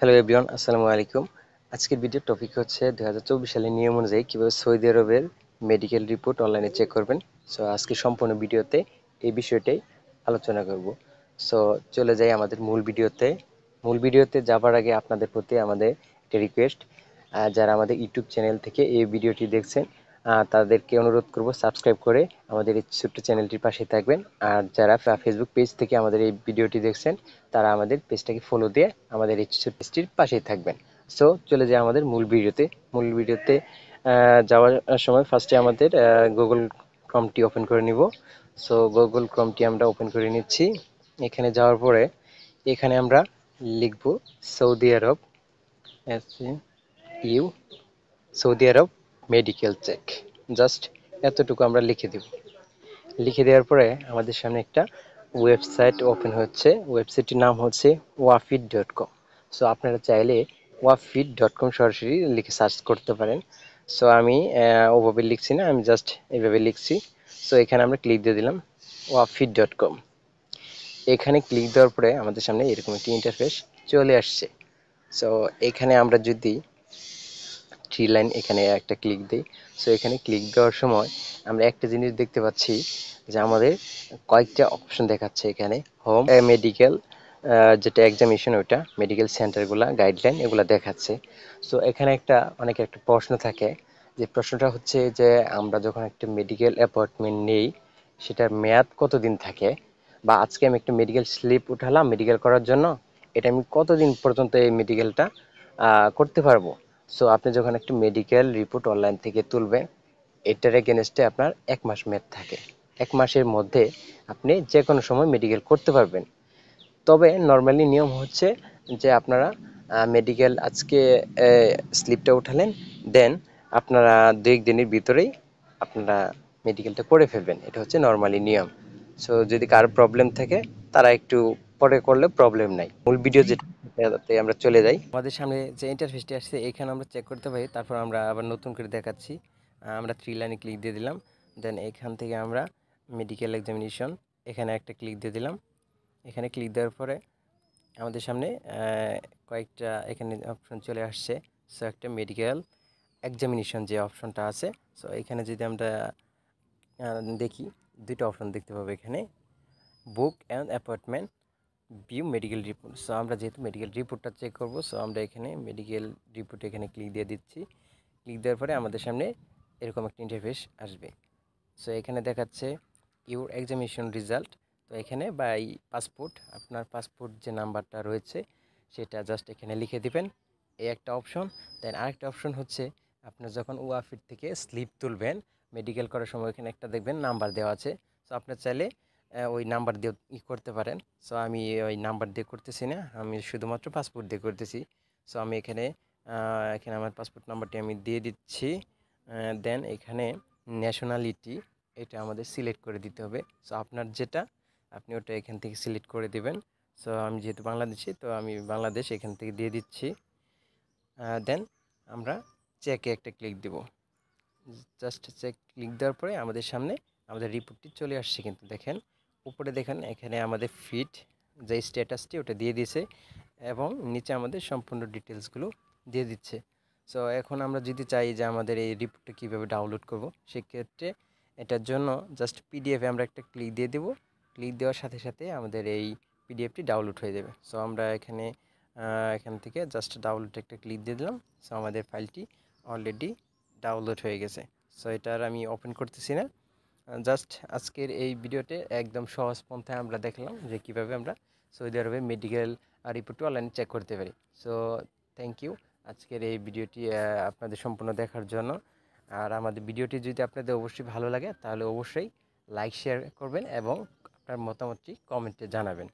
Hello everyone, আসসালামু আলাইকুম। আজকের ভিডিওর টপিক হচ্ছে 2024 সালের নিয়ম অনুযায়ী কীভাবে সৌদি আরবের মেডিকেল রিপোর্ট অনলাইনে চেক করবেন। সো আজকে সম্পূর্ণ ভিডিওতে এই বিষয়টাই আলোচনা করব। সো চলে যাই আমাদের মূল ভিডিওতে যাবার আগে আপনাদের প্রতি আমাদের একটা রিকোয়েস্ট, যারা আমাদের ইউটিউব চ্যানেল থেকে এই ভিডিওটি দেখছেন তাদেরকে অনুরোধ করব সাবস্ক্রাইব করে আমাদের এই ছোট্ট চ্যানেলটির পাশে থাকবেন। আর যারা ফেসবুক পেজ থেকে আমাদের এই ভিডিওটি দেখছেন তারা আমাদের পেজটাকে ফলো দিয়ে আমাদের এই ছোট্ট পেজটির পাশেই থাকবেন। সো চলে যাই আমাদের মূল ভিডিওতে যাওয়ার সময় ফার্স্টে আমাদের গুগল ক্রমটি ওপেন করে নিব। সো গুগল ক্রমটি আমরা ওপেন করে নিচ্ছি। এখানে যাওয়ার পরে এখানে আমরা লিখব সৌদি আরব, ইউ Saudi Arab medical check. Just এতটুকু আমরা লিখে দেব। লিখে দেওয়ার পরে আমাদের সামনে একটা ওয়েবসাইট ওপেন হচ্ছে। ওয়েবসাইটটির নাম হচ্ছে ওয়াফিড.com। সো আপনারা চাইলে ওয়াফিড.com সরাসরি লিখে সার্চ করতে পারেন। সো আমি ওভাবে লিখছি না, আমি জাস্ট এইভাবে লিখছি। সো এখানে আমরা ক্লিক দিয়ে দিলাম ওয়াফিড.com। এখানে ক্লিক দেওয়ার পরে আমাদের সামনে এরকম একটি ইন্টারফেস চলে আসছে। সো এখানে আমরা যদি থ্রি লাইন এখানে একটা ক্লিক দিই, সো এখানে ক্লিক দেওয়ার সময় আমরা একটা জিনিস দেখতে পাচ্ছি যে আমাদের কয়েকটা অপশন দেখাচ্ছে এখানে। হোম, মেডিকেল, যেটা এক্সামিনেশন, ওইটা মেডিকেল সেন্টারগুলা, গাইডলাইন এগুলা দেখাচ্ছে। সো এখানে অনেকের একটা প্রশ্ন থাকে, যে প্রশ্নটা হচ্ছে যে আমরা যখন একটা মেডিকেল অ্যাপয়েন্টমেন্ট নেই সেটার মেয়াদ কতদিন থাকে, বা আজকে আমি একটা মেডিকেল স্লিপ উঠালাম মেডিকেল করার জন্য, এটা আমি কতদিন পর্যন্ত এই মেডিকেলটা করতে পারবো। সো আপনি যখন একটা মেডিকেল রিপোর্ট অনলাইন থেকে তুলবেন, এটার এগেনস্টে আপনার 1 মাস মেয়াদ থাকে। 1 মাসের মধ্যে আপনি যে কোনো সময় মেডিকেল করতে পারবেন। তবে নর্মালি নিয়ম হচ্ছে যে আপনারা মেডিকেল আজকে স্লিপটা উঠালেন, দেন আপনারা 2-1 দিনের ভিতরেই আপনারা মেডিকেলটা করে ফেলবেন। এটা হচ্ছে নর্মালি নিয়ম। সো যদি কারো প্রবলেম থাকে তারা একটু পরে করলে প্রবলেম নাই। মূল ভিডিও যেটাতে আমরা চলে যাই। আমাদের সামনে যে ইন্টারফেসটি আসছে এখানে আমরা চেক করতে পারি। তারপর আমরা আবার নতুন করে দেখাচ্ছি। আমরা থ্রি লাইনে ক্লিক দিয়ে দিলাম। দেন এখান থেকে আমরা মেডিকেল এক্সামিনেশন এখানে একটা ক্লিক দিয়ে দিলাম। এখানে ক্লিক দেওয়ার পরে আমাদের সামনে কয়েকটা এখানে অপশন চলে আসছে। সো একটা মেডিকেল এক্সামিনেশন যে অপশনটা আছে, সো এখানে যদি আমরা দেখি, দুটো অপশন দেখতে পাবো এখানে, book and appointment, view medical report. So আমরা যেহেতু মেডিকেল রিপোর্টটা চেক করব, সো আমরা এখানে মেডিকেল রিপোর্ট এখানে ক্লিক দিয়ে দিচ্ছি। ক্লিক দেওয়ার পরে আমাদের সামনে এরকম একটা ইন্টারফেস আসবে। সো এখানে দেখাচ্ছে ইউর এক্সামিনেশন রেজাল্ট। তো এখানে বাই পাসপোর্ট, আপনার পাসপোর্ট যে নাম্বারটা রয়েছে সেটা জাস্ট এখানে লিখে দিবেন, এই একটা অপশন। দেন আরেকটা অপশন হচ্ছে আপনার যখন ওয়াফিড থেকে স্লিপ তুলবেন মেডিকেল করার সময়, এখানে একটা দেখবেন নাম্বার দেওয়া আছে। সো আপনার চাইলে ওই নাম্বার দিয়ে করতে পারেন। সো আমি ওই নাম্বার দিয়ে করতেছি না, আমি শুধুমাত্র পাসপোর্ট দিয়ে করতেছি। সো আমি এখানে এখানে আমার পাসপোর্ট নাম্বারটি আমি দিয়ে দিচ্ছি। দেন এখানে ন্যাশনালিটি এটা আমাদের সিলেক্ট করে দিতে হবে। সো আপনার যেটা আপনি ওটা এখান থেকে সিলেক্ট করে দিবেন। সো আমি যেহেতু বাংলাদেশি, তো আমি বাংলাদেশ এখান থেকে দিয়ে দিচ্ছি। দেন আমরা চেকে একটা ক্লিক দেব। জাস্ট চেক ক্লিক দেওয়ার পরে আমাদের সামনে আমাদের রিপোর্টটি চলে আসছে। কিন্তু দেখেন উপরে দেখেন এখানে আমাদের ফিট যে স্ট্যাটাসটি ওটা দিয়ে দিয়েছে, এবং নিচে আমাদের সম্পূর্ণ ডিটেলসগুলো দিয়ে দিচ্ছে। সো এখন আমরা যদি চাই যে আমাদের এই রিপোর্টটা কীভাবে ডাউনলোড করব, সেক্ষেত্রে এটার জন্য জাস্ট পিডিএফে আমরা একটা ক্লিক দিয়ে দেব। ক্লিক দেওয়ার সাথে সাথে আমাদের এই পিডিএফটি ডাউনলোড হয়ে যাবে। সো আমরা এখান থেকে জাস্ট ডাউনলোড একটা ক্লিক দিয়ে দিলাম। সো আমাদের ফাইলটি অলরেডি ডাউনলোড হয়ে গেছে। সো এটা আর আমি ওপেন করতেছি না। জাস্ট আজকের এই ভিডিওতে একদম সহজ পন্থায় আমরা দেখলাম যে কীভাবে আমরা সৌদি আরবে মেডিকেল রিপোর্টটি অনলাইনে চেক করতে পারি। সো থ্যাংক ইউ আজকের এই ভিডিওটি আপনাদের সম্পূর্ণ দেখার জন্য। আর আমাদের ভিডিওটি যদি আপনাদের অবশ্যই ভালো লাগে তাহলে অবশ্যই লাইক শেয়ার করবেন এবং আপনার মতামতটি কমেন্টে জানাবেন।